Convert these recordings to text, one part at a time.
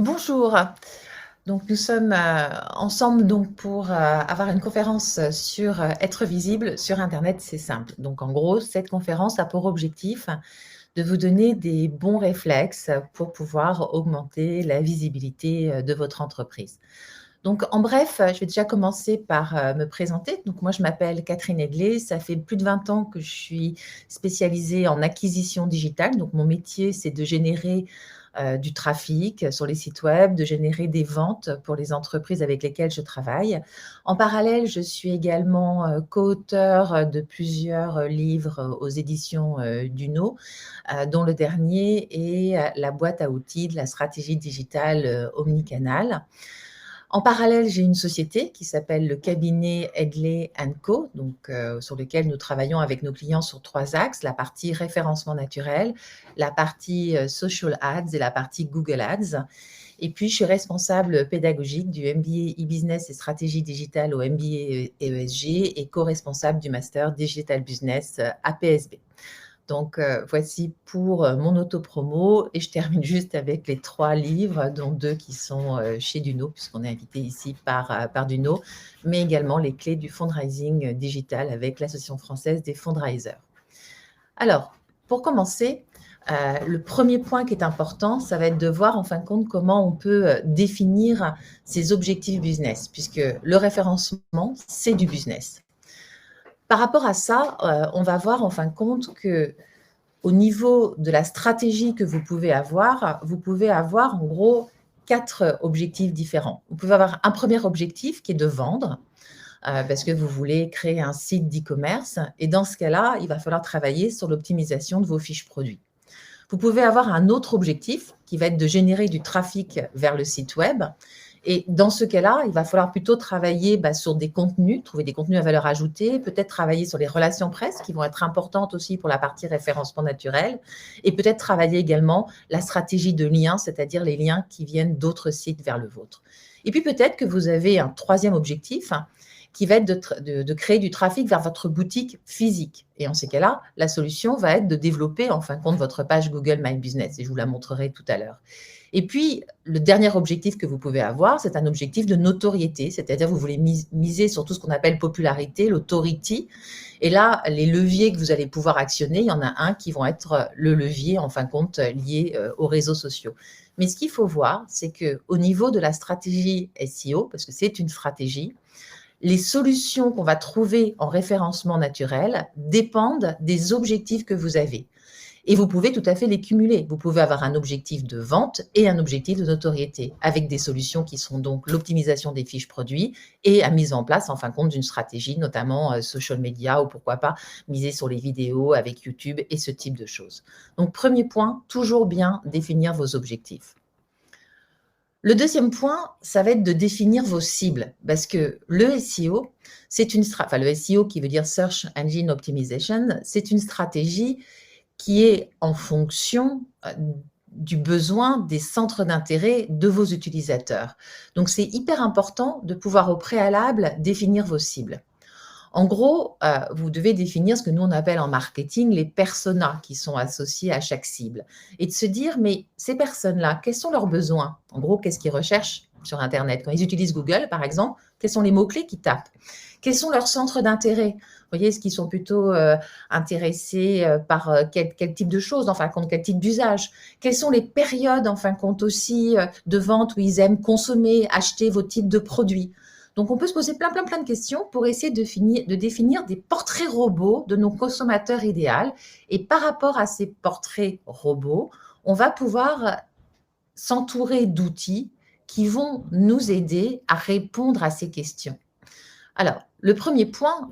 Bonjour. Donc nous sommes, ensemble donc pour, avoir une conférence, sur, être visible sur internet, c'est simple. Donc en gros, cette conférence a pour objectif de vous donner des bons réflexes pour pouvoir augmenter la visibilité, de votre entreprise. Donc en bref, je vais déjà commencer par, me présenter. Donc moi je m'appelle Catherine Edley, ça fait plus de 20 ans que je suis spécialisée en acquisition digitale. Donc mon métier, c'est de générer, du trafic sur les sites web, de générer des ventes pour les entreprises avec lesquelles je travaille. En parallèle, je suis également, co-auteure, de plusieurs, livres, aux éditions, Duno, dont le dernier est, la boîte à outils de la stratégie digitale, omnicanal. En parallèle, j'ai une société qui s'appelle le cabinet Hedley & Co, donc sur lequel nous travaillons avec nos clients sur 3 axes: la partie référencement naturel, la partie, social ads et la partie Google Ads. Et puis je suis responsable pédagogique du MBA e-business et stratégie digitale au MBA ESG et co-responsable du master Digital Business, à PSB. Donc, voici pour, mon autopromo et je termine juste avec les 3 livres, dont 2 qui sont, chez Duno, puisqu'on est invité ici par Duno, mais également les clés du fundraising, digital avec l'Association française des fundraisers. Alors, pour commencer, le premier point qui est important, ça va être de voir en fin de compte comment on peut, définir ses objectifs business, puisque le référencement, c'est du business. Par rapport à ça, on va voir en fin de compte que au niveau de la stratégie que vous pouvez avoir en gros 4 objectifs différents. Vous pouvez avoir un premier objectif qui est de vendre, parce que vous voulez créer un site d'e-commerce et dans ce cas-là, il va falloir travailler sur l'optimisation de vos fiches produits. Vous pouvez avoir un autre objectif qui va être de générer du trafic vers le site web et dans ce cas-là, il va falloir plutôt travailler, sur des contenus, trouver des contenus à valeur ajoutée, peut-être travailler sur les relations presse qui vont être importantes aussi pour la partie référencement naturel et peut-être travailler également la stratégie de liens, c'est-à-dire les liens qui viennent d'autres sites vers le vôtre. Et puis peut-être que vous avez un troisième objectif qui va être de créer du trafic vers votre boutique physique. Et en ces cas-là, la solution va être de développer en fin de compte votre page Google My Business et je vous la montrerai tout à l'heure. Et puis, le dernier objectif que vous pouvez avoir, c'est un objectif de notoriété, c'est-à-dire vous voulez miser sur tout ce qu'on appelle popularité, l'authority. Et là, les leviers que vous allez pouvoir actionner, il y en a un qui vont être le levier, en fin de compte, lié aux réseaux sociaux. Mais ce qu'il faut voir, c'est qu'au niveau de la stratégie SEO, parce que c'est une stratégie, les solutions qu'on va trouver en référencement naturel dépendent des objectifs que vous avez. Et vous pouvez tout à fait les cumuler. Vous pouvez avoir un objectif de vente et un objectif de notoriété, avec des solutions qui sont donc l'optimisation des fiches produits et la mise en place, en fin de compte, d'une stratégie, notamment social media ou pourquoi pas miser sur les vidéos avec YouTube et ce type de choses. Donc, premier point, toujours bien définir vos objectifs. Le deuxième point, ça va être de définir vos cibles parce que le SEO, le SEO qui veut dire Search Engine Optimization, c'est une stratégie qui est en fonction, du besoin des centres d'intérêt de vos utilisateurs. Donc c'est hyper important de pouvoir au préalable définir vos cibles. En gros, vous devez définir ce que nous on appelle en marketing les personas qui sont associés à chaque cible et de se dire: «Mais ces personnes-là, quels sont leurs besoins?» En gros, qu'est-ce qu'ils recherchent sur internet? Quand ils utilisent Google, par exemple, quels sont les mots-clés qu'ils tapent? Quels sont leurs centres d'intérêt? Vous voyez, est-ce qu'ils sont plutôt, intéressés, par, quel type de choses, en fin de compte, quel type d'usage? Quelles sont les périodes, en fin de compte aussi, de vente où ils aiment consommer, acheter vos types de produits? Donc, on peut se poser plein de questions pour essayer de définir des portraits robots de nos consommateurs idéaux. Et par rapport à ces portraits robots, on va pouvoir s'entourer d'outils qui vont nous aider à répondre à ces questions. Alors, le premier point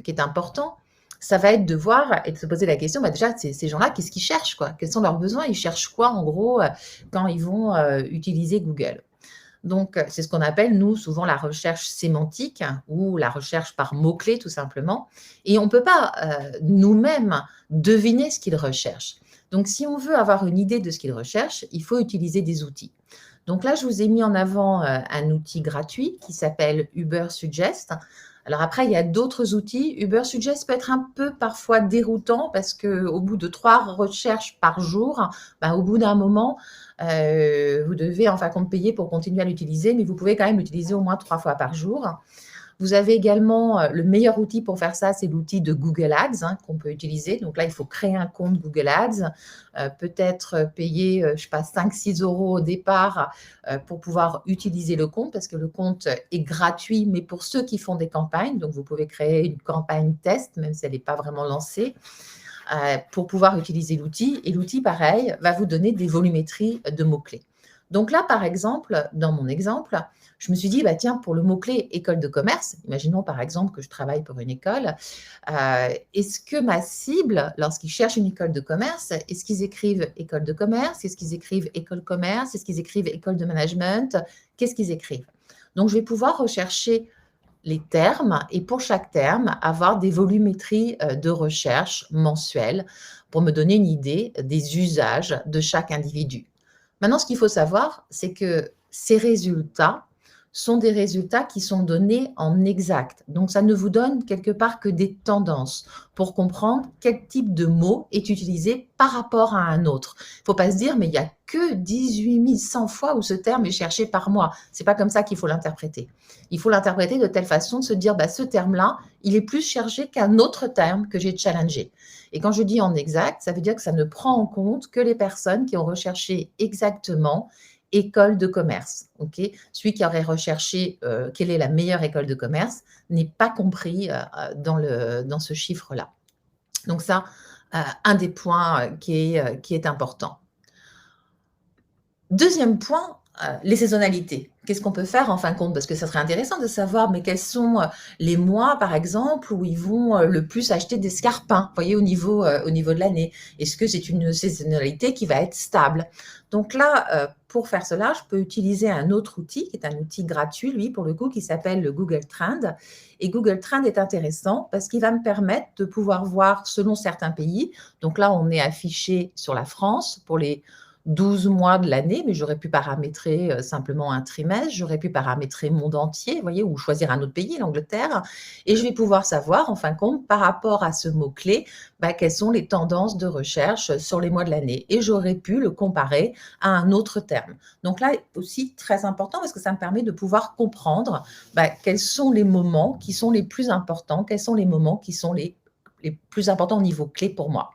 qui est important, ça va être de voir et de se poser la question, déjà, ces gens-là, qu'est-ce qu'ils cherchent, quoi? Quels sont leurs besoins? Ils cherchent quoi, en gros, quand ils vont utiliser Google? Donc, c'est ce qu'on appelle, nous, souvent la recherche sémantique ou la recherche par mots-clés, tout simplement. Et on ne peut pas nous-mêmes deviner ce qu'ils recherchent. Donc, si on veut avoir une idée de ce qu'ils recherchent, il faut utiliser des outils. Donc là, je vous ai mis en avant un outil gratuit qui s'appelle Uber Suggest. Alors après, il y a d'autres outils. Uber Suggest peut être un peu parfois déroutant parce qu'au bout de 3 recherches par jour, ben, au bout d'un moment, vous devez en fin de compte payer pour continuer à l'utiliser, mais vous pouvez quand même l'utiliser au moins 3 fois par jour. Vous avez également le meilleur outil pour faire ça, c'est l'outil de Google Ads qu'on peut utiliser. Donc là, il faut créer un compte Google Ads, peut-être payer, je sais pas, 5-6 euros au départ pour pouvoir utiliser le compte parce que le compte est gratuit, mais pour ceux qui font des campagnes. Donc, vous pouvez créer une campagne test, même si elle n'est pas vraiment lancée, pour pouvoir utiliser l'outil. Et l'outil, pareil, va vous donner des volumétries de mots-clés. Donc là, par exemple, dans mon exemple, je me suis dit, bah, tiens, pour le mot-clé école de commerce, imaginons par exemple que je travaille pour une école, est-ce que ma cible, lorsqu'ils cherchent une école de commerce, est-ce qu'ils écrivent école de commerce, est-ce qu'ils écrivent école commerce, est-ce qu'ils écrivent école de management, qu'est-ce qu'ils écrivent? Donc, je vais pouvoir rechercher les termes et pour chaque terme, avoir des volumétries de recherche mensuelles pour me donner une idée des usages de chaque individu. Maintenant, ce qu'il faut savoir, c'est que ces résultats sont des résultats qui sont donnés en exact. Donc, ça ne vous donne quelque part que des tendances pour comprendre quel type de mot est utilisé par rapport à un autre. Il ne faut pas se dire, mais il n'y a que 18 100 fois où ce terme est cherché par mois. Ce n'est pas comme ça qu'il faut l'interpréter. Il faut l'interpréter de telle façon de se dire, bah, ce terme-là, il est plus cherché qu'un autre terme que j'ai challengé. Et quand je dis en exact, ça veut dire que ça ne prend en compte que les personnes qui ont recherché exactement école de commerce. Okay, celui qui aurait recherché quelle est la meilleure école de commerce n'est pas compris dans ce chiffre-là. Donc ça, un des points qui est important. Deuxième point, les saisonnalités. Qu'est-ce qu'on peut faire en fin de compte? Parce que ça serait intéressant de savoir, mais quels sont les mois, par exemple, où ils vont le plus acheter des scarpins, vous voyez, au niveau de l'année. Est-ce que c'est une saisonnalité qui va être stable? Donc là, pour faire cela, je peux utiliser un autre outil, qui est un outil gratuit, lui, pour le coup, qui s'appelle le Google Trend. Et Google Trend est intéressant parce qu'il va me permettre de pouvoir voir selon certains pays. Donc là, on est affiché sur la France pour les 12 mois de l'année, mais j'aurais pu paramétrer simplement un trimestre, j'aurais pu paramétrer monde entier, vous voyez, ou choisir un autre pays, l'Angleterre, et je vais pouvoir savoir, en fin de compte, par rapport à ce mot-clé, bah, quelles sont les tendances de recherche sur les mois de l'année. Et j'aurais pu le comparer à un autre terme. Donc là, aussi très important, parce que ça me permet de pouvoir comprendre bah, quels sont les moments qui sont les plus importants, quels sont les moments qui sont les plus importants au niveau clé pour moi.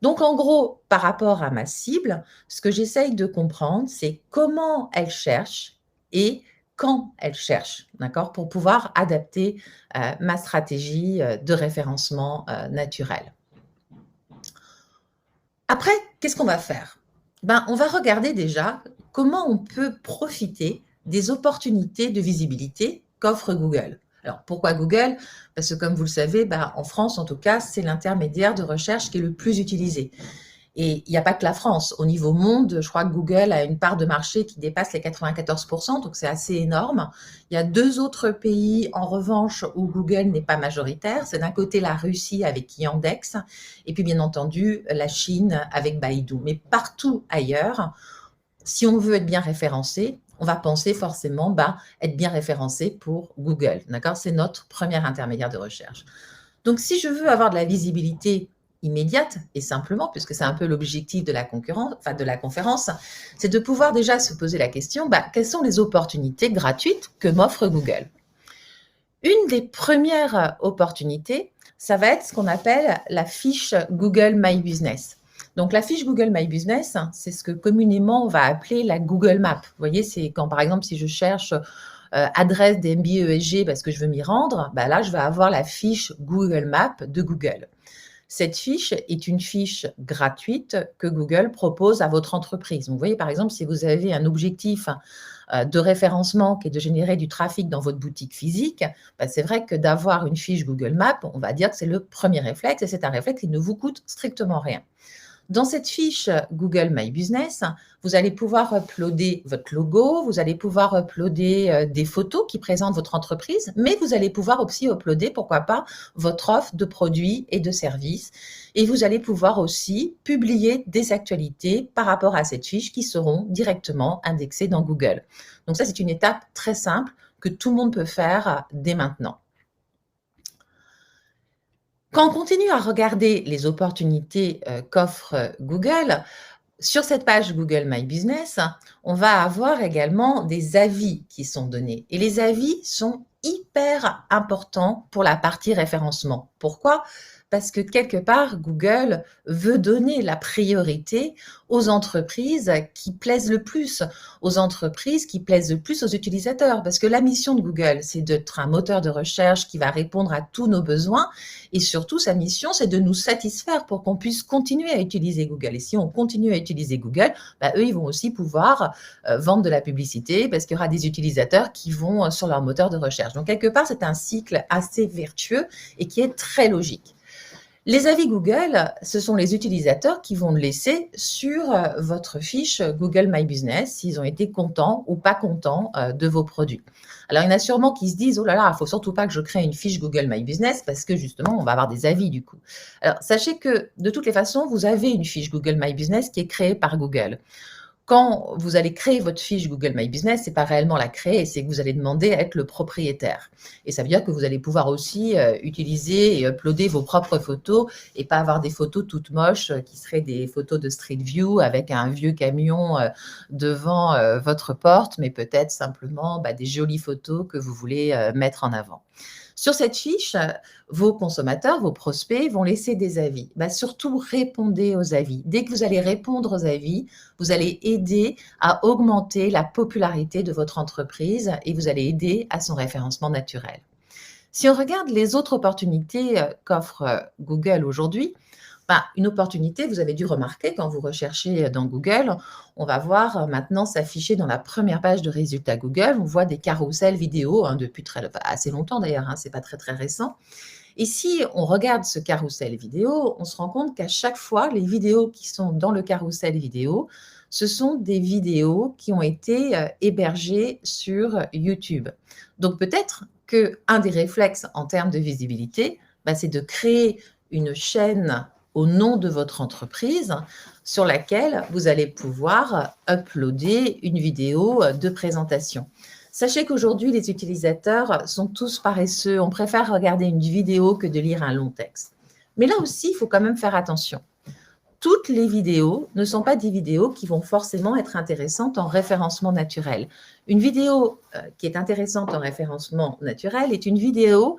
Donc, en gros, par rapport à ma cible, ce que j'essaye de comprendre, c'est comment elle cherche et quand elle cherche, d'accord, pour pouvoir adapter ma stratégie de référencement naturel. Après, qu'est-ce qu'on va faire? Ben, on va regarder déjà comment on peut profiter des opportunités de visibilité qu'offre Google. Alors, pourquoi Google? Parce que comme vous le savez, ben, en France, en tout cas, c'est l'intermédiaire de recherche qui est le plus utilisé. Et il n'y a pas que la France. Au niveau monde, je crois que Google a une part de marché qui dépasse les 94%, donc c'est assez énorme. Il y a 2 autres pays, en revanche, où Google n'est pas majoritaire. C'est d'un côté la Russie avec Yandex, et puis bien entendu la Chine avec Baidu. Mais partout ailleurs, si on veut être bien référencé, on va penser forcément être bien référencé pour Google. D'accord? C'est notre premier intermédiaire de recherche. Donc, si je veux avoir de la visibilité immédiate et simplement, puisque c'est un peu l'objectif de la conférence, c'est de pouvoir déjà se poser la question, quelles sont les opportunités gratuites que m'offre Google? Une des premières opportunités, ça va être ce qu'on appelle la fiche Google My Business. Donc, la fiche Google My Business, c'est ce que communément on va appeler la Google Map. Vous voyez, c'est quand, par exemple, si je cherche adresse des MBA ESG parce que je veux m'y rendre, là, je vais avoir la fiche Google Map de Google. Cette fiche est une fiche gratuite que Google propose à votre entreprise. Donc, vous voyez, par exemple, si vous avez un objectif de référencement qui est de générer du trafic dans votre boutique physique, c'est vrai que d'avoir une fiche Google Maps, on va dire que c'est le premier réflexe et c'est un réflexe qui ne vous coûte strictement rien. Dans cette fiche Google My Business, vous allez pouvoir uploader votre logo, vous allez pouvoir uploader des photos qui présentent votre entreprise, mais vous allez pouvoir aussi uploader, pourquoi pas, votre offre de produits et de services. Et vous allez pouvoir aussi publier des actualités par rapport à cette fiche qui seront directement indexées dans Google. Donc ça, c'est une étape très simple que tout le monde peut faire dès maintenant. Quand on continue à regarder les opportunités, qu'offre Google, sur cette page Google My Business, on va avoir également des avis qui sont donnés et les avis sont hyper importants pour la partie référencement. Pourquoi? Parce que quelque part, Google veut donner la priorité aux entreprises qui plaisent le plus, aux entreprises qui plaisent le plus aux utilisateurs. Parce que la mission de Google, c'est d'être un moteur de recherche qui va répondre à tous nos besoins et surtout, sa mission, c'est de nous satisfaire pour qu'on puisse continuer à utiliser Google. Et si on continue à utiliser Google, bah, eux, ils vont aussi pouvoir vendre de la publicité parce qu'il y aura des utilisateurs qui vont sur leur moteur de recherche. Donc, quelque part, c'est un cycle assez vertueux et qui est très logique. Les avis Google, ce sont les utilisateurs qui vont le laisser sur votre fiche Google My Business, s'ils ont été contents ou pas contents de vos produits. Alors, il y en a sûrement qui se disent, oh là là, il ne faut surtout pas que je crée une fiche Google My Business parce que justement, on va avoir des avis du coup. Alors, sachez que de toutes les façons, vous avez une fiche Google My Business qui est créée par Google. Quand vous allez créer votre fiche Google My Business, c'est pas réellement la créer, c'est que vous allez demander à être le propriétaire. Et ça veut dire que vous allez pouvoir aussi utiliser et uploader vos propres photos et pas avoir des photos toutes moches qui seraient des photos de Street View avec un vieux camion devant votre porte, mais peut-être simplement des jolies photos que vous voulez mettre en avant. Sur cette fiche, vos consommateurs, vos prospects vont laisser des avis. Surtout, répondez aux avis. Dès que vous allez répondre aux avis, vous allez aider à augmenter la popularité de votre entreprise et vous allez aider à son référencement naturel. Si on regarde les autres opportunités qu'offre Google aujourd'hui, une opportunité, vous avez dû remarquer quand vous recherchez dans Google, on va voir maintenant s'afficher dans la première page de résultats Google, on voit des carousels vidéo depuis assez longtemps d'ailleurs, c'est pas très très récent. Et si on regarde ce carrousel vidéo, on se rend compte qu'à chaque fois, les vidéos qui sont dans le carrousel vidéo, ce sont des vidéos qui ont été hébergées sur YouTube. Donc peut-être qu'un des réflexes en termes de visibilité, c'est de créer une chaîne au nom de votre entreprise sur laquelle vous allez pouvoir uploader une vidéo de présentation. Sachez qu'aujourd'hui, les utilisateurs sont tous paresseux. On préfère regarder une vidéo que de lire un long texte. Mais là aussi, il faut quand même faire attention. Toutes les vidéos ne sont pas des vidéos qui vont forcément être intéressantes en référencement naturel. Une vidéo qui est intéressante en référencement naturel est une vidéo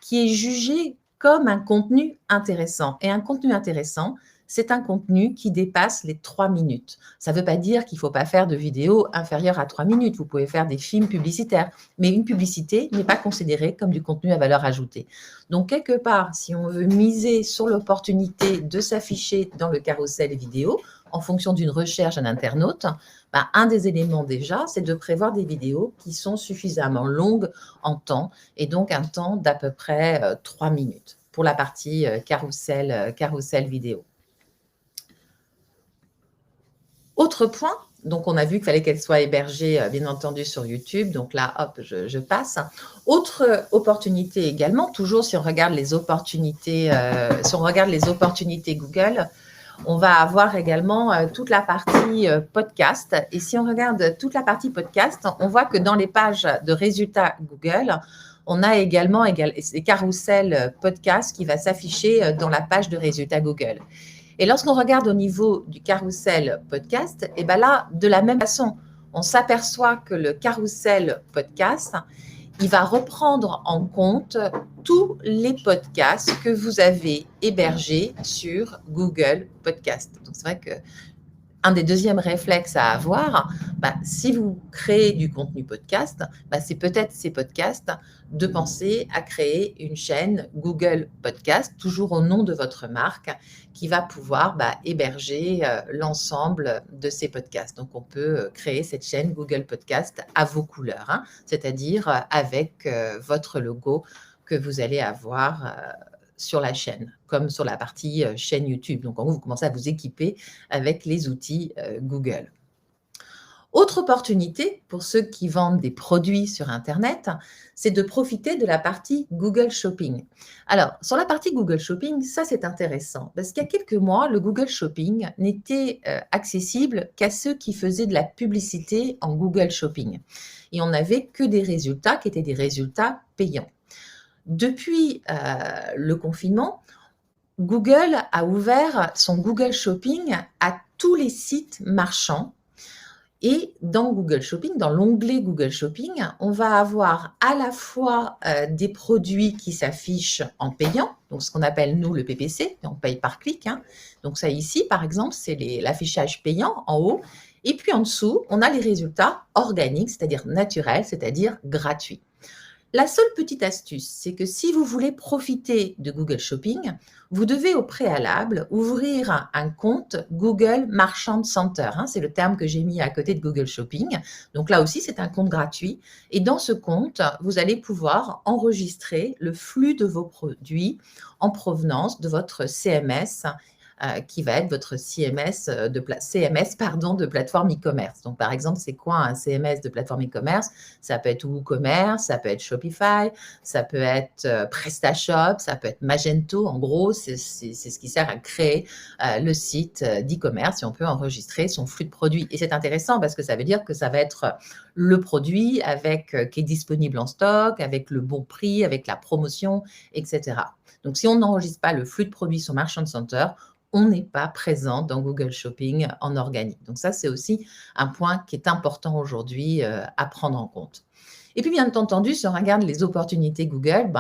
qui est jugée comme un contenu intéressant. Et un contenu intéressant, c'est un contenu qui dépasse les 3 minutes. Ça ne veut pas dire qu'il ne faut pas faire de vidéos inférieures à 3 minutes. Vous pouvez faire des films publicitaires, mais une publicité n'est pas considérée comme du contenu à valeur ajoutée. Donc, quelque part, si on veut miser sur l'opportunité de s'afficher dans le carrousel vidéo, en fonction d'une recherche d'un internaute, un des éléments déjà, c'est de prévoir des vidéos qui sont suffisamment longues en temps, et donc un temps d'à peu près 3 minutes pour la partie carrousel vidéo. Autre point, donc on a vu qu'il fallait qu'elle soit hébergée, bien entendu, sur YouTube. Donc là, hop, je passe. Autre opportunité également, toujours si on regarde les opportunités, Google, on va avoir également toute la partie podcast. Et si on regarde toute la partie podcast, on voit que dans les pages de résultats Google, on a également des carousels podcast qui va s'afficher dans la page de résultats Google. Et lorsqu'on regarde au niveau du carrousel podcast, et là, de la même façon, on s'aperçoit que le carrousel podcast, il va reprendre en compte tous les podcasts que vous avez hébergés sur Google Podcast. Donc, c'est vrai que un des deuxièmes réflexes à avoir, si vous créez du contenu podcast, c'est peut-être ces podcasts de penser à créer une chaîne Google Podcast, toujours au nom de votre marque, qui va pouvoir héberger l'ensemble de ces podcasts. Donc, on peut créer cette chaîne Google Podcast à vos couleurs, c'est-à-dire avec votre logo que vous allez avoir sur la chaîne, comme sur la partie chaîne YouTube. Donc, en gros, vous commencez à vous équiper avec les outils Google. Autre opportunité pour ceux qui vendent des produits sur Internet, c'est de profiter de la partie Google Shopping. Alors, sur la partie Google Shopping, ça c'est intéressant parce qu'il y a quelques mois, le Google Shopping n'était accessible qu'à ceux qui faisaient de la publicité en Google Shopping. Et on n'avait que des résultats qui étaient des résultats payants. Depuis le confinement, Google a ouvert son Google Shopping à tous les sites marchands. Et dans Google Shopping, dans l'onglet Google Shopping, on va avoir à la fois des produits qui s'affichent en payant, donc ce qu'on appelle nous le PPC, on paye par clic. Donc ça ici, par exemple, c'est l'affichage payant en haut. Et puis en dessous, on a les résultats organiques, c'est-à-dire naturels, c'est-à-dire gratuits. La seule petite astuce, c'est que si vous voulez profiter de Google Shopping, vous devez au préalable ouvrir un compte Google Merchant Center. C'est le terme que j'ai mis à côté de Google Shopping. Donc là aussi, c'est un compte gratuit. Et dans ce compte, vous allez pouvoir enregistrer le flux de vos produits en provenance de votre CMS qui va être votre CMS de plateforme e-commerce. Donc, par exemple, c'est quoi un CMS de plateforme e-commerce? Ça peut être WooCommerce, ça peut être Shopify, ça peut être PrestaShop, ça peut être Magento. En gros, c'est ce qui sert à créer le site d'e-commerce et on peut enregistrer son flux de produits. Et c'est intéressant parce que ça veut dire que ça va être le produit qui est disponible en stock, avec le bon prix, avec la promotion, etc. Donc, si on n'enregistre pas le flux de produits sur Merchant Center, on n'est pas présent dans Google Shopping en organique. Donc ça, c'est aussi un point qui est important aujourd'hui à prendre en compte. Et puis, bien entendu, si on regarde les opportunités Google,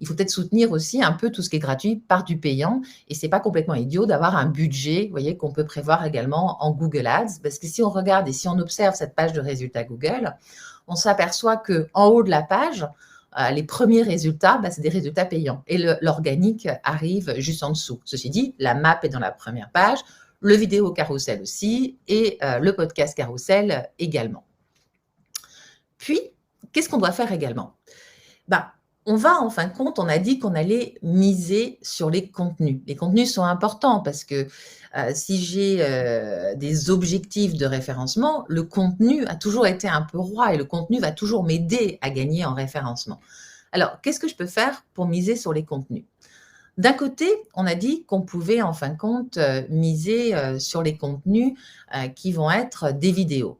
il faut peut-être soutenir aussi un peu tout ce qui est gratuit par du payant. Et ce n'est pas complètement idiot d'avoir un budget, vous voyez, qu'on peut prévoir également en Google Ads. Parce que si on regarde et si on observe cette page de résultats Google, on s'aperçoit qu'en haut de la page, les premiers résultats, c'est des résultats payants. Et l'organique arrive juste en dessous. Ceci dit, la map est dans la première page, le vidéo carrousel aussi, et le podcast carrousel également. Puis, qu'est-ce qu'on doit faire également? On va, en fin de compte, on a dit qu'on allait miser sur les contenus. Les contenus sont importants parce que si j'ai des objectifs de référencement, le contenu a toujours été un peu roi et le contenu va toujours m'aider à gagner en référencement. Alors, qu'est-ce que je peux faire pour miser sur les contenus? D'un côté, on a dit qu'on pouvait, en fin de compte, miser sur les contenus qui vont être des vidéos.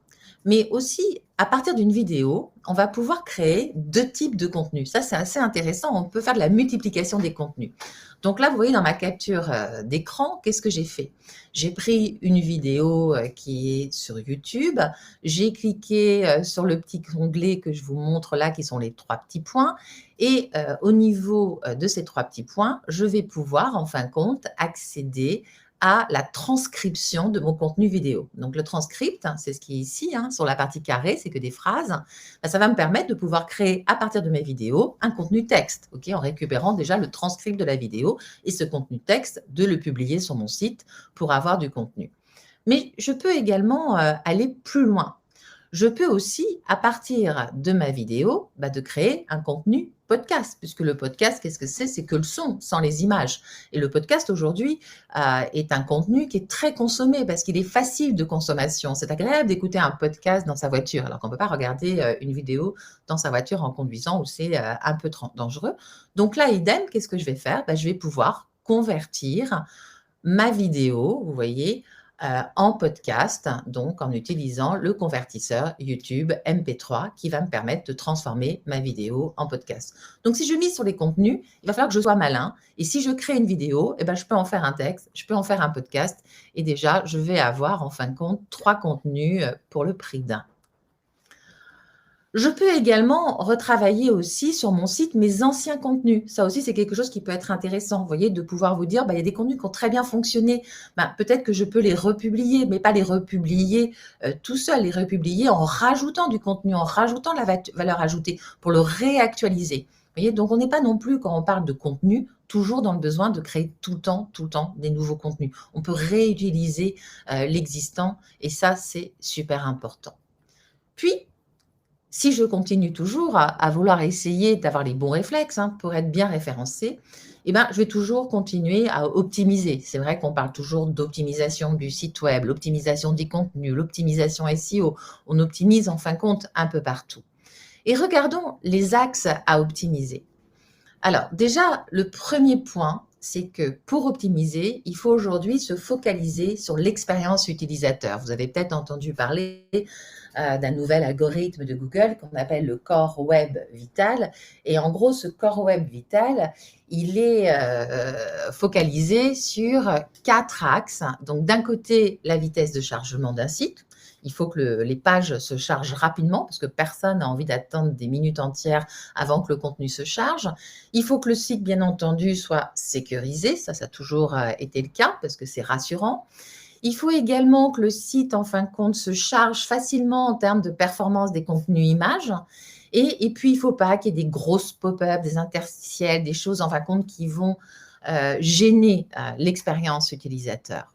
Mais aussi, à partir d'une vidéo, on va pouvoir créer 2 types de contenus. Ça, c'est assez intéressant. On peut faire de la multiplication des contenus. Donc là, vous voyez dans ma capture d'écran, qu'est-ce que j'ai fait? J'ai pris une vidéo qui est sur YouTube. J'ai cliqué sur le petit onglet que je vous montre là, qui sont les 3 petits points. Et au niveau de ces 3 petits points, je vais pouvoir, en fin de compte, accéder à la transcription de mon contenu vidéo. Donc, le transcript, c'est ce qui est ici, sur la partie carrée, c'est que des phrases. Ça va me permettre de pouvoir créer, à partir de mes vidéos, un contenu texte, en récupérant déjà le transcript de la vidéo et ce contenu texte, de le publier sur mon site pour avoir du contenu. Mais je peux également aller plus loin. Je peux aussi, à partir de ma vidéo, de créer un contenu podcast, puisque le podcast, qu'est-ce que c'est? C'est que le son, sans les images. Et le podcast, aujourd'hui, est un contenu qui est très consommé parce qu'il est facile de consommation. C'est agréable d'écouter un podcast dans sa voiture, alors qu'on ne peut pas regarder une vidéo dans sa voiture en conduisant où c'est un peu dangereux. Donc là, idem, qu'est-ce que je vais faire? Je vais pouvoir convertir ma vidéo, vous voyez, en podcast, donc en utilisant le convertisseur YouTube MP3 qui va me permettre de transformer ma vidéo en podcast. Donc, si je mise sur les contenus, il va falloir que je sois malin. Et si je crée une vidéo, je peux en faire un texte, je peux en faire un podcast. Et déjà, je vais avoir, en fin de compte, 3 contenus pour le prix d'un. Je peux également retravailler aussi sur mon site mes anciens contenus. Ça aussi, c'est quelque chose qui peut être intéressant, vous voyez, de pouvoir vous dire, il y a des contenus qui ont très bien fonctionné. Peut-être que je peux les republier, mais pas les republier tout seul, les republier en rajoutant du contenu, en rajoutant de la valeur ajoutée pour le réactualiser. Vous voyez, donc on n'est pas non plus, quand on parle de contenu, toujours dans le besoin de créer tout le temps des nouveaux contenus. On peut réutiliser l'existant et ça, c'est super important. Puis, si je continue toujours à vouloir essayer d'avoir les bons réflexes pour être bien référencé, je vais toujours continuer à optimiser. C'est vrai qu'on parle toujours d'optimisation du site web, l'optimisation des contenus, l'optimisation SEO. On optimise en fin de compte un peu partout. Et regardons les axes à optimiser. Alors déjà, le premier point, c'est que pour optimiser, il faut aujourd'hui se focaliser sur l'expérience utilisateur. Vous avez peut-être entendu parler d'un nouvel algorithme de Google qu'on appelle le Core Web Vital. Et en gros, ce Core Web Vital, il est focalisé sur 4 axes. Donc, d'un côté, la vitesse de chargement d'un site. Il faut que les pages se chargent rapidement parce que personne n'a envie d'attendre des minutes entières avant que le contenu se charge. Il faut que le site, bien entendu, soit sécurisé. Ça a toujours été le cas parce que c'est rassurant. Il faut également que le site, en fin de compte, se charge facilement en termes de performance des contenus images. Et puis, il ne faut pas qu'il y ait des grosses pop-up, des interstitiels, des choses, en fin de compte, qui vont gêner l'expérience utilisateur.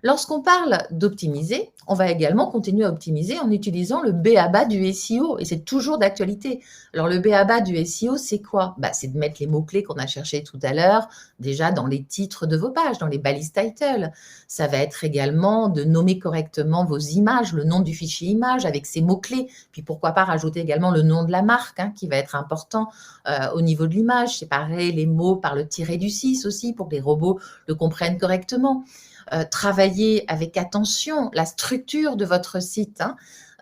Lorsqu'on parle d'optimiser, on va également continuer à optimiser en utilisant le b.a.-ba du SEO et c'est toujours d'actualité. Alors le b.a.-ba du SEO, c'est quoi? C'est de mettre les mots-clés qu'on a cherchés tout à l'heure déjà dans les titres de vos pages, dans les balises title. Ça va être également de nommer correctement vos images, le nom du fichier image avec ces mots-clés. Puis pourquoi pas rajouter également le nom de la marque qui va être important au niveau de l'image. Séparer les mots par le tiret du 6 aussi pour que les robots le comprennent correctement. Travailler avec attention la structure de votre site,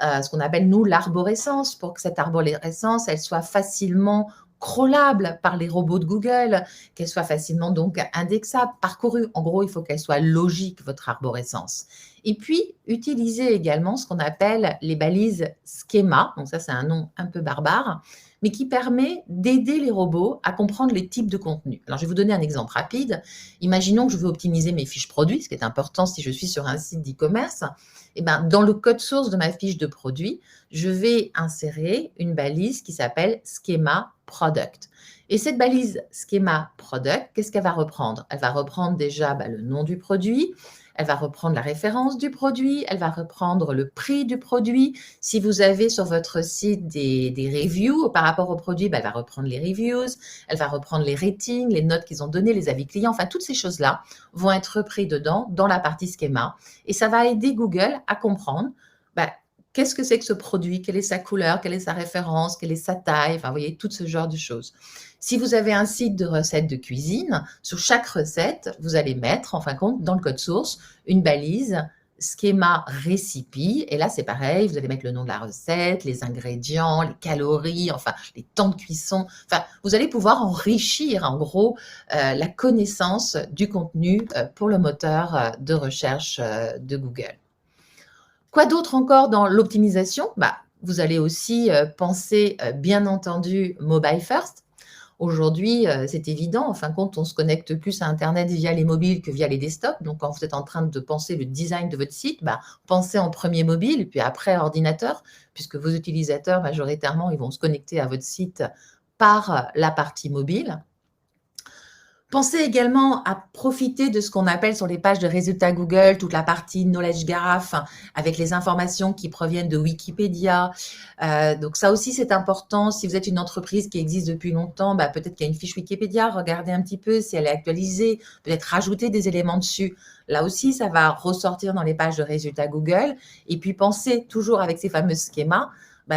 ce qu'on appelle, nous, l'arborescence, pour que cette arborescence, elle soit facilement crawlable par les robots de Google, qu'elle soit facilement donc indexable, parcourue. En gros, il faut qu'elle soit logique, votre arborescence. Et puis, utiliser également ce qu'on appelle les balises schéma. Donc ça, c'est un nom un peu barbare, mais qui permet d'aider les robots à comprendre les types de contenus. Alors, je vais vous donner un exemple rapide. Imaginons que je veux optimiser mes fiches produits, ce qui est important si je suis sur un site d'e-commerce. Dans le code source de ma fiche de produit, je vais insérer une balise qui s'appelle Schema Product. Et cette balise Schema Product, qu'est-ce qu'elle va reprendre? Elle va reprendre déjà le nom du produit, elle va reprendre la référence du produit, elle va reprendre le prix du produit. Si vous avez sur votre site des reviews par rapport au produit, elle va reprendre les reviews, elle va reprendre les ratings, les notes qu'ils ont données, les avis clients. Enfin, toutes ces choses-là vont être reprises dedans, dans la partie schéma. Et ça va aider Google à comprendre qu'est-ce que c'est que ce produit, quelle est sa couleur, quelle est sa référence, quelle est sa taille, enfin, vous voyez, tout ce genre de choses. Si vous avez un site de recettes de cuisine, sur chaque recette, vous allez mettre, en fin de compte, dans le code source, une balise schéma recipe. Et là, c'est pareil, vous allez mettre le nom de la recette, les ingrédients, les calories, enfin, les temps de cuisson. Enfin, vous allez pouvoir enrichir, en gros, la connaissance du contenu pour le moteur de recherche de Google. Quoi d'autre encore dans l'optimisation? Vous allez aussi penser, bien entendu, mobile first. Aujourd'hui, c'est évident, en fin de compte, on se connecte plus à Internet via les mobiles que via les desktops. Donc, quand vous êtes en train de penser le design de votre site, pensez en premier mobile, puis après ordinateur, puisque vos utilisateurs, majoritairement, ils vont se connecter à votre site par la partie mobile. Pensez également à profiter de ce qu'on appelle sur les pages de résultats Google, toute la partie Knowledge Graph avec les informations qui proviennent de Wikipédia. Donc ça aussi, c'est important. Si vous êtes une entreprise qui existe depuis longtemps, peut-être qu'il y a une fiche Wikipédia, regardez un petit peu si elle est actualisée, peut-être rajouter des éléments dessus. Là aussi, ça va ressortir dans les pages de résultats Google. Et puis pensez toujours avec ces fameux schémas,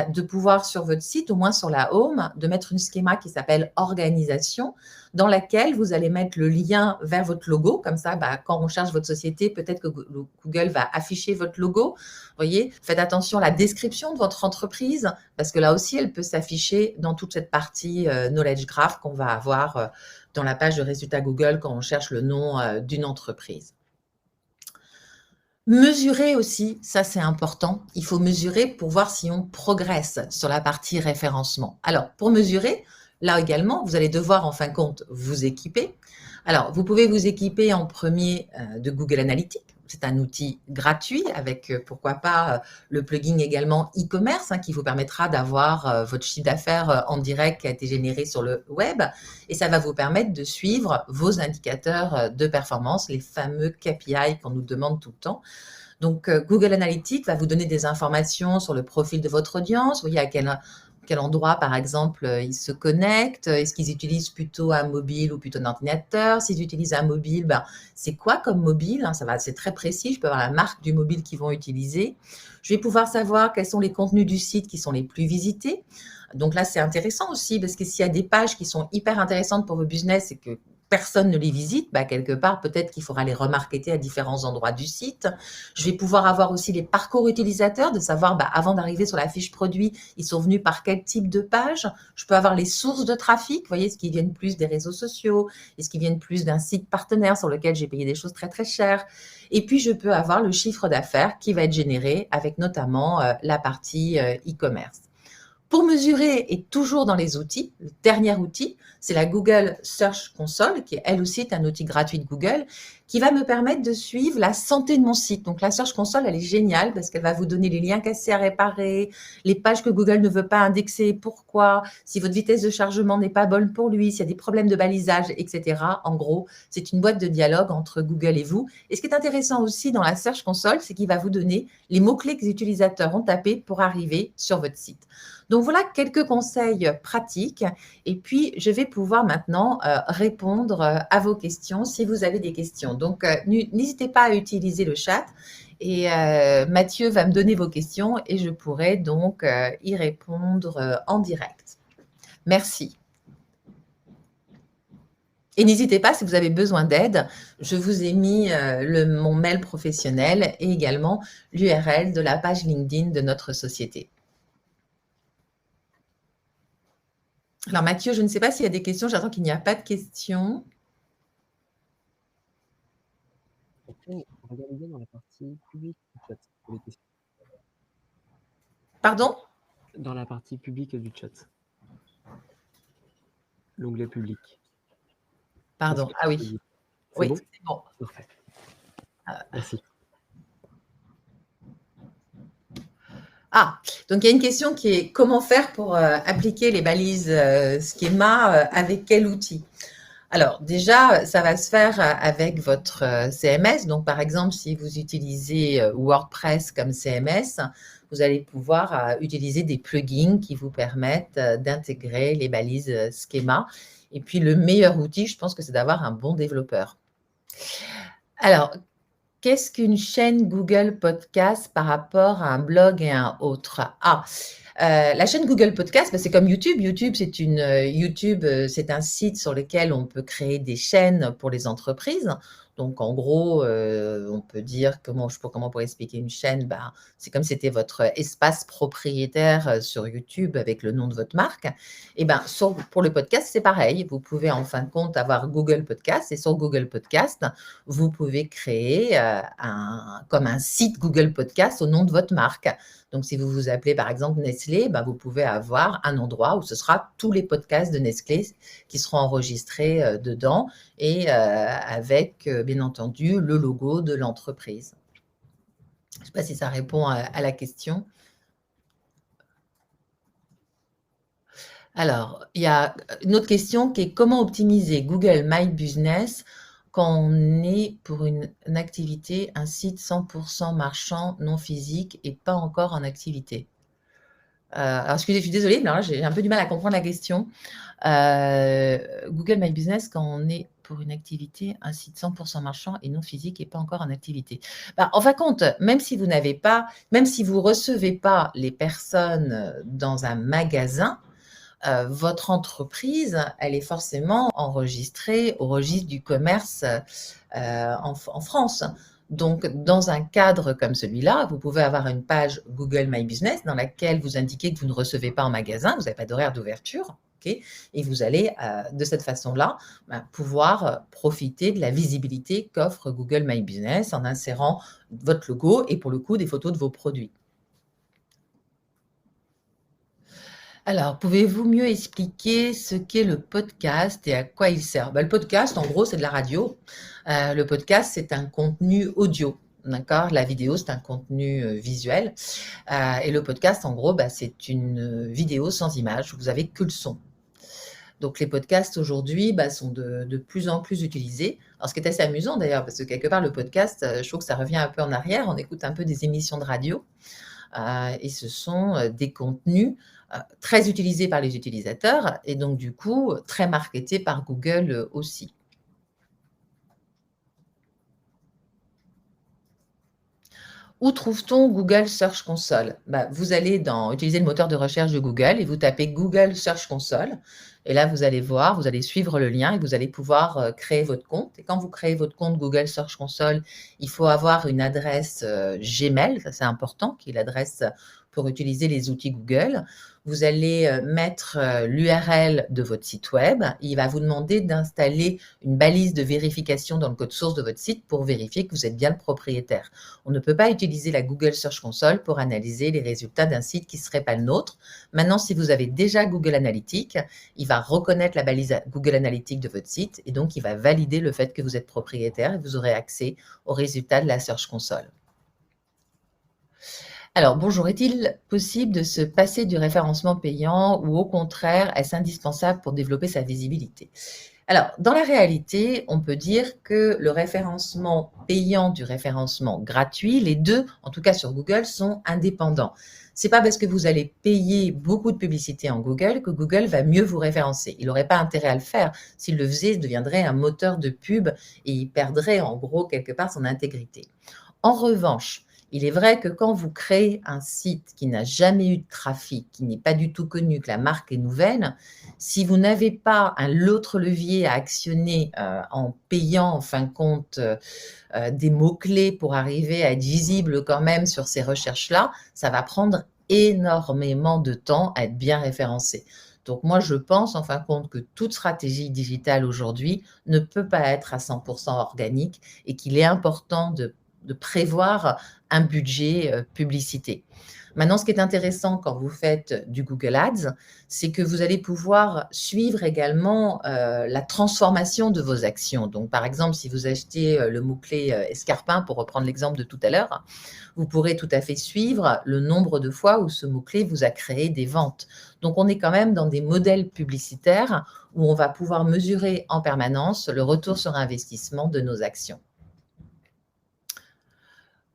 de pouvoir sur votre site, au moins sur la home, de mettre une schéma qui s'appelle organisation, dans laquelle vous allez mettre le lien vers votre logo. Comme ça, quand on cherche votre société, peut-être que Google va afficher votre logo. Vous voyez, faites attention à la description de votre entreprise, parce que là aussi, elle peut s'afficher dans toute cette partie Knowledge Graph qu'on va avoir dans la page de résultats Google quand on cherche le nom d'une entreprise. Mesurer aussi, ça c'est important. Il faut mesurer pour voir si on progresse sur la partie référencement. Alors, pour mesurer, là également, vous allez devoir en fin de compte vous équiper. Alors, vous pouvez vous équiper en premier de Google Analytics. C'est un outil gratuit avec, pourquoi pas, le plugin également e-commerce qui vous permettra d'avoir votre chiffre d'affaires en direct qui a été généré sur le web. Et ça va vous permettre de suivre vos indicateurs de performance, les fameux KPI qu'on nous demande tout le temps. Donc, Google Analytics va vous donner des informations sur le profil de votre audience. Vous voyez à quel endroit, par exemple, ils se connectent. Est-ce qu'ils utilisent plutôt un mobile ou plutôt un ordinateur? S'ils utilisent un mobile, c'est quoi comme mobile? C'est très précis. Je peux avoir la marque du mobile qu'ils vont utiliser. Je vais pouvoir savoir quels sont les contenus du site qui sont les plus visités. Donc là, c'est intéressant aussi parce que s'il y a des pages qui sont hyper intéressantes pour vos business et que personne ne les visite, bah, quelque part, peut-être qu'il faudra les remarketer à différents endroits du site. Je vais pouvoir avoir aussi les parcours utilisateurs, de savoir, bah, avant d'arriver sur la fiche produit, ils sont venus par quel type de page. Je peux avoir les sources de trafic, vous voyez, ce qui viennent plus des réseaux sociaux, est-ce qu'ils viennent plus d'un site partenaire sur lequel j'ai payé des choses très très chères. Et puis, je peux avoir le chiffre d'affaires qui va être généré avec notamment la partie e-commerce. Pour mesurer, et toujours dans les outils, le dernier outil, c'est la Google Search Console, qui elle aussi est un outil gratuit de Google, qui va me permettre de suivre la santé de mon site. Donc la Search Console, elle est géniale parce qu'elle va vous donner les liens cassés à réparer, les pages que Google ne veut pas indexer, pourquoi, si votre vitesse de chargement n'est pas bonne pour lui, s'il y a des problèmes de balisage, etc. En gros, c'est une boîte de dialogue entre Google et vous. Et ce qui est intéressant aussi dans la Search Console, c'est qu'il va vous donner les mots-clés que les utilisateurs ont tapés pour arriver sur votre site. Donc voilà quelques conseils pratiques et puis je vais pouvoir maintenant répondre à vos questions si vous avez des questions. Donc n'hésitez pas à utiliser le chat et Mathieu va me donner vos questions et je pourrai donc y répondre en direct. Merci. Et n'hésitez pas, si vous avez besoin d'aide, je vous ai mis mon mail professionnel et également l'URL de la page LinkedIn de notre société. Alors Mathieu, je ne sais pas s'il y a des questions, j'attends qu'il n'y a pas de questions. Regardez bien dans la partie publique du chat pour les questions. Pardon? Dans la partie publique du chat. L'onglet public. Pardon, ah oui. C'est oui, bon? c'est bon. Parfait. Merci. Ah, donc il y a une question qui est comment faire pour appliquer les balises schéma avec quel outil? Alors déjà, ça va se faire avec votre CMS. Donc par exemple, si vous utilisez WordPress comme CMS, vous allez pouvoir utiliser des plugins qui vous permettent d'intégrer les balises schéma. Et puis le meilleur outil, je pense que c'est d'avoir un bon développeur. Alors, qu'est-ce qu'une chaîne Google Podcast par rapport à un blog et un autre? La chaîne Google Podcast, bah, c'est comme YouTube. YouTube, c'est un site sur lequel on peut créer des chaînes pour les entreprises. Donc, en gros, on peut dire comment on pourrait expliquer une chaîne. Bah, c'est comme si c'était votre espace propriétaire sur YouTube avec le nom de votre marque. Et ben, pour le podcast, c'est pareil. Vous pouvez en fin de compte avoir Google Podcast et sur Google Podcast, vous pouvez créer comme un site Google Podcast au nom de votre marque. Donc, si vous vous appelez par exemple Nestlé, bah, vous pouvez avoir un endroit où ce sera tous les podcasts de Nestlé qui seront enregistrés dedans et avec, bien entendu, le logo de l'entreprise. Je ne sais pas si ça répond à la question. Alors, il y a une autre question qui est comment optimiser Google My Business quand on est pour une activité, un site 100% marchand, non physique et pas encore en activité. Alors, excusez, je suis désolée, mais alors là, j'ai un peu du mal à comprendre la question. Google My Business, quand on est pour une activité, un site 100% marchand et non physique et pas encore en activité. Bah, en fin de compte, même si vous recevez pas les personnes dans un magasin, votre entreprise, elle est forcément enregistrée au registre du commerce en France. Donc, dans un cadre comme celui-là, vous pouvez avoir une page Google My Business dans laquelle vous indiquez que vous ne recevez pas en magasin, vous n'avez pas d'horaire d'ouverture, okay, et vous allez, de cette façon-là, pouvoir profiter de la visibilité qu'offre Google My Business en insérant votre logo et pour le coup, des photos de vos produits. Alors, pouvez-vous mieux expliquer ce qu'est le podcast et à quoi il sert? Le podcast, en gros, c'est de la radio. Le podcast, c'est un contenu audio. D'accord? La vidéo, c'est un contenu visuel. Et le podcast, en gros, c'est une vidéo sans image. Vous avez que le son. Donc, les podcasts aujourd'hui sont de plus en plus utilisés. Alors, ce qui est assez amusant d'ailleurs, parce que quelque part, le podcast, je trouve que ça revient un peu en arrière. On écoute un peu des émissions de radio. Et ce sont des contenus très utilisés par les utilisateurs et donc du coup très marketés par Google aussi. Où trouve-t-on Google Search Console? Vous allez utiliser le moteur de recherche de Google et vous tapez Google Search Console. Et là, vous allez voir, vous allez suivre le lien et vous allez pouvoir créer votre compte. Et quand vous créez votre compte Google Search Console, il faut avoir une adresse Gmail, ça c'est important, qui est l'adresse pour utiliser les outils Google. Vous allez mettre l'URL de votre site web. Il va vous demander d'installer une balise de vérification dans le code source de votre site pour vérifier que vous êtes bien le propriétaire. On ne peut pas utiliser la Google Search Console pour analyser les résultats d'un site qui ne serait pas le nôtre. Maintenant, si vous avez déjà Google Analytics, il va reconnaître la balise Google Analytics de votre site et donc il va valider le fait que vous êtes propriétaire et vous aurez accès aux résultats de la Search Console. Alors, bonjour, est-il possible de se passer du référencement payant ou au contraire, est-ce indispensable pour développer sa visibilité? Alors, dans la réalité, on peut dire que le référencement payant du référencement gratuit, les deux, en tout cas sur Google, sont indépendants. C'est pas parce que vous allez payer beaucoup de publicité en Google que Google va mieux vous référencer. Il n'aurait pas intérêt à le faire. S'il le faisait, il deviendrait un moteur de pub et il perdrait en gros quelque part son intégrité. En revanche, il est vrai que quand vous créez un site qui n'a jamais eu de trafic, qui n'est pas du tout connu, que la marque est nouvelle, si vous n'avez pas l'autre levier à actionner en payant en fin de compte des mots-clés pour arriver à être visible quand même sur ces recherches-là, ça va prendre énormément de temps à être bien référencé. Donc moi, je pense en fin de compte que toute stratégie digitale aujourd'hui ne peut pas être à 100% organique et qu'il est important de prévoir un budget publicité. Maintenant, ce qui est intéressant quand vous faites du Google Ads, c'est que vous allez pouvoir suivre également la transformation de vos actions. Donc, par exemple, si vous achetez le mot-clé escarpin, pour reprendre l'exemple de tout à l'heure, vous pourrez tout à fait suivre le nombre de fois où ce mot-clé vous a créé des ventes. Donc, on est quand même dans des modèles publicitaires où on va pouvoir mesurer en permanence le retour sur investissement de nos actions.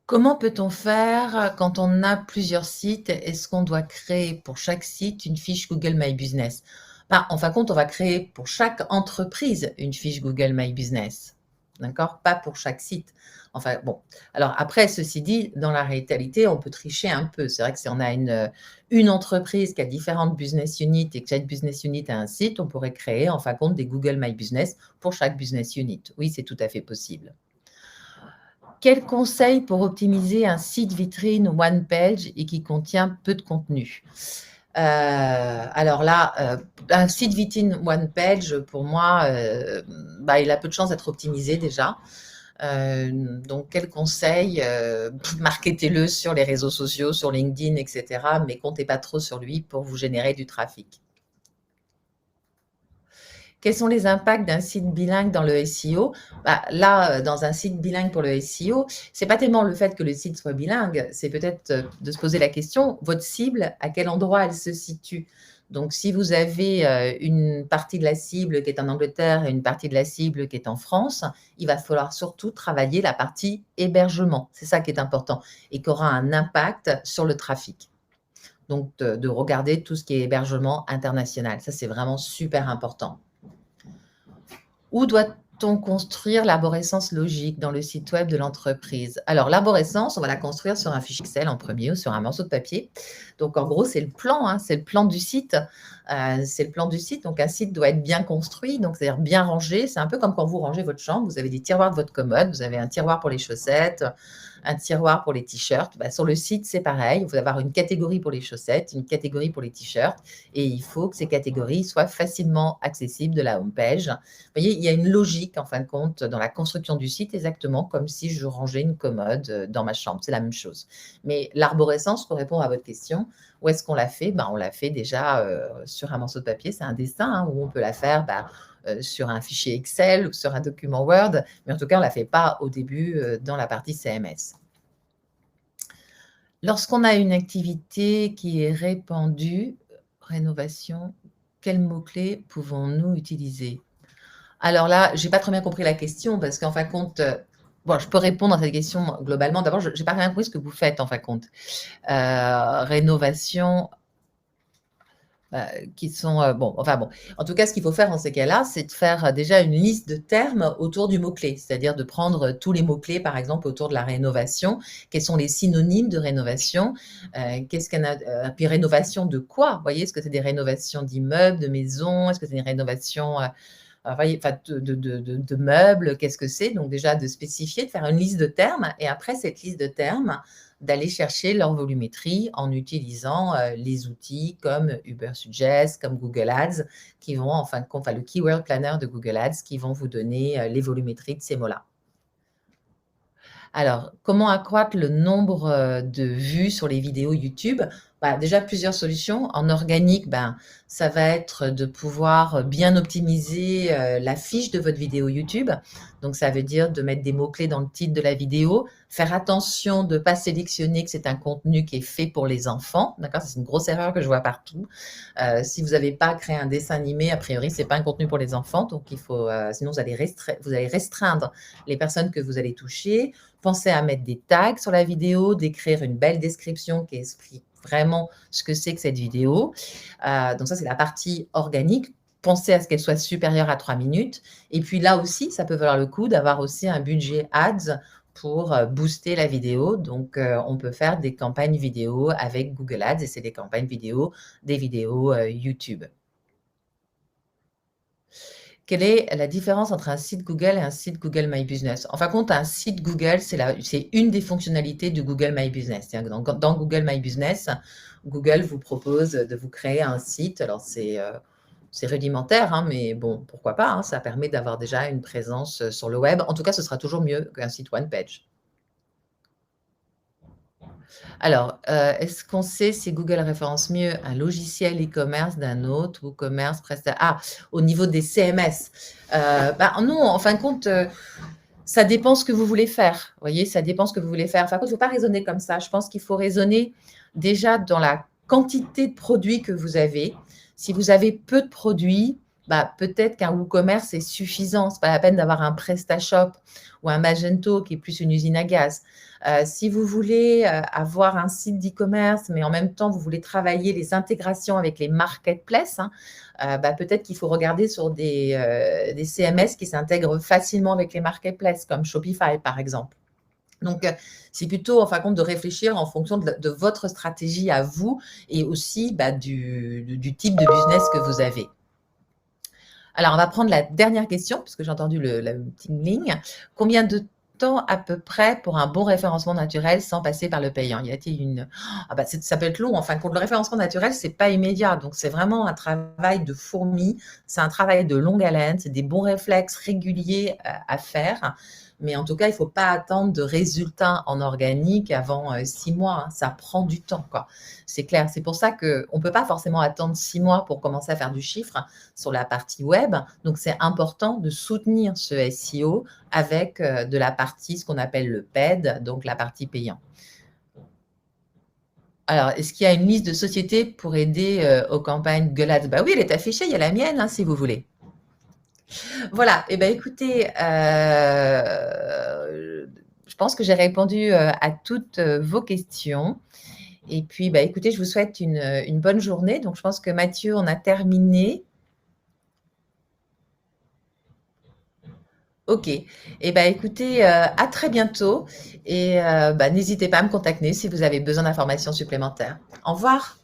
Comment peut-on faire quand on a plusieurs sites? Est-ce qu'on doit créer pour chaque site une fiche Google My Business? En fin de compte, on va créer pour chaque entreprise une fiche Google My Business. D'accord? Pas pour chaque site. Enfin, bon. Alors après, ceci dit, dans la réalité, on peut tricher un peu. C'est vrai que si on a une entreprise qui a différentes business units et que chaque business unit a un site, on pourrait créer, en fin de compte, des Google My Business pour chaque business unit. Oui, c'est tout à fait possible. Quel conseil pour optimiser un site vitrine one page et qui contient peu de contenu? Alors là, un site vitrine one page, pour moi, il a peu de chances d'être optimisé déjà. Donc, quel conseil? Marketez-le sur les réseaux sociaux, sur LinkedIn, etc. Mais comptez pas trop sur lui pour vous générer du trafic. Quels sont les impacts d'un site bilingue dans le SEO? Là, dans un site bilingue pour le SEO, c'est pas tellement le fait que le site soit bilingue, c'est peut-être de se poser la question, votre cible, à quel endroit elle se situe? Donc, si vous avez une partie de la cible qui est en Angleterre et une partie de la cible qui est en France, il va falloir surtout travailler la partie hébergement. C'est ça qui est important et qui aura un impact sur le trafic. Donc, de regarder tout ce qui est hébergement international. Ça, c'est vraiment super important. Où doit-on construire l'arborescence logique dans le site web de l'entreprise? Alors, l'arborescence, on va la construire sur un fichier Excel en premier ou sur un morceau de papier. Donc, en gros, c'est le plan, c'est le plan du site. C'est le plan du site. Donc, un site doit être bien construit, donc c'est-à-dire bien rangé. C'est un peu comme quand vous rangez votre chambre. Vous avez des tiroirs de votre commode, vous avez un tiroir pour les chaussettes, un tiroir pour les t-shirts. Sur le site, c'est pareil. Vous allez avoir une catégorie pour les chaussettes, une catégorie pour les t-shirts. Et il faut que ces catégories soient facilement accessibles de la home page. Vous voyez, il y a une logique, en fin de compte, dans la construction du site, exactement comme si je rangeais une commode dans ma chambre. C'est la même chose. Mais l'arborescence, pour répondre à votre question, où est-ce qu'on l'a fait? On l'a fait déjà sur un morceau de papier. C'est un dessin où on peut la faire sur un fichier Excel ou sur un document Word. Mais en tout cas, on ne la fait pas au début dans la partie CMS. Lorsqu'on a une activité qui est répandue, rénovation, quels mots-clés pouvons-nous utiliser? Alors là, je n'ai pas très bien compris la question parce qu'en fin de compte, je peux répondre à cette question globalement. D'abord, je n'ai pas bien compris ce que vous faites en fin de compte. Rénovation. qui sont bon, enfin bon. En tout cas, ce qu'il faut faire dans ces cas-là, c'est de faire déjà une liste de termes autour du mot-clé, c'est-à-dire de prendre tous les mots-clés, par exemple, autour de la rénovation. Quels sont les synonymes de rénovation? Qu'est-ce qu'un puis rénovation de quoi? Vous voyez, est-ce que c'est des rénovations d'immeubles, de maisons? Est-ce que c'est une rénovation voyez, enfin, de meubles? Qu'est-ce que c'est? Donc déjà de spécifier, de faire une liste de termes, et après cette liste de termes, d'aller chercher leur volumétrie en utilisant les outils comme Ubersuggest, comme Google Ads, qui vont en fin de compte, enfin le Keyword Planner de Google Ads, qui vont vous donner les volumétries de ces mots-là. Alors, comment accroître le nombre de vues sur les vidéos YouTube? Déjà, plusieurs solutions. En organique, ça va être de pouvoir bien optimiser la fiche de votre vidéo YouTube. Donc, ça veut dire de mettre des mots-clés dans le titre de la vidéo, faire attention de ne pas sélectionner que c'est un contenu qui est fait pour les enfants. D'accord? C'est une grosse erreur que je vois partout. Si vous n'avez pas créé un dessin animé, a priori, ce n'est pas un contenu pour les enfants. Donc, il faut, sinon, vous allez restreindre les personnes que vous allez toucher. Pensez à mettre des tags sur la vidéo, d'écrire une belle description qui explique vraiment ce que c'est que cette vidéo. Donc ça, c'est la partie organique. Pensez à ce qu'elle soit supérieure à 3 minutes. Et puis là aussi, ça peut valoir le coup d'avoir aussi un budget ads pour booster la vidéo. Donc, on peut faire des campagnes vidéo avec Google Ads, et c'est des campagnes vidéo, des vidéos YouTube. Quelle est la différence entre un site Google et un site Google My Business? En fin de compte, un site Google, c'est une des fonctionnalités de Google My Business. C'est-à-dire que dans Google My Business, Google vous propose de vous créer un site. Alors, c'est rudimentaire, hein, mais bon, pourquoi pas, hein, ça permet d'avoir déjà une présence sur le web. En tout cas, ce sera toujours mieux qu'un site one page. Alors, est-ce qu'on sait si Google référence mieux un logiciel e-commerce d'un autre ou commerce prestataire? Au niveau des CMS. Non, en fin de compte, ça dépend ce que vous voulez faire. Vous voyez, ça dépend ce que vous voulez faire. Enfin, il ne faut pas raisonner comme ça. Je pense qu'il faut raisonner déjà dans la quantité de produits que vous avez. Si vous avez peu de produits, peut-être qu'un WooCommerce est suffisant. Ce n'est pas la peine d'avoir un PrestaShop ou un Magento qui est plus une usine à gaz. Si vous voulez avoir un site d'e-commerce, mais en même temps, vous voulez travailler les intégrations avec les marketplaces, peut-être qu'il faut regarder sur des CMS qui s'intègrent facilement avec les marketplaces, comme Shopify, par exemple. Donc, c'est plutôt, en fin de compte, de réfléchir en fonction de votre stratégie à vous et aussi du type de business que vous avez. Alors, on va prendre la dernière question, puisque j'ai entendu la petite ligne. Combien de temps à peu près pour un bon référencement naturel sans passer par le payant? Y a-t-il une... ça peut être long. En fin de compte, le référencement naturel, c'est pas immédiat. Donc, c'est vraiment un travail de fourmi. C'est un travail de longue haleine. C'est des bons réflexes réguliers à faire. Mais en tout cas, il ne faut pas attendre de résultats en organique avant 6 mois. Hein. Ça prend du temps, quoi. C'est clair. C'est pour ça qu'on ne peut pas forcément attendre 6 mois pour commencer à faire du chiffre sur la partie web. Donc, c'est important de soutenir ce SEO avec de la partie, ce qu'on appelle le paid, donc la partie payant. Alors, est-ce qu'il y a une liste de sociétés pour aider aux campagnes Google Ads? Oui, elle est affichée. Il y a la mienne, hein, si vous voulez. Voilà, et écoutez, je pense que j'ai répondu à toutes vos questions. Et puis, écoutez, je vous souhaite une bonne journée. Donc, je pense que Mathieu, on a terminé. Ok. Et écoutez, à très bientôt. Et n'hésitez pas à me contacter si vous avez besoin d'informations supplémentaires. Au revoir.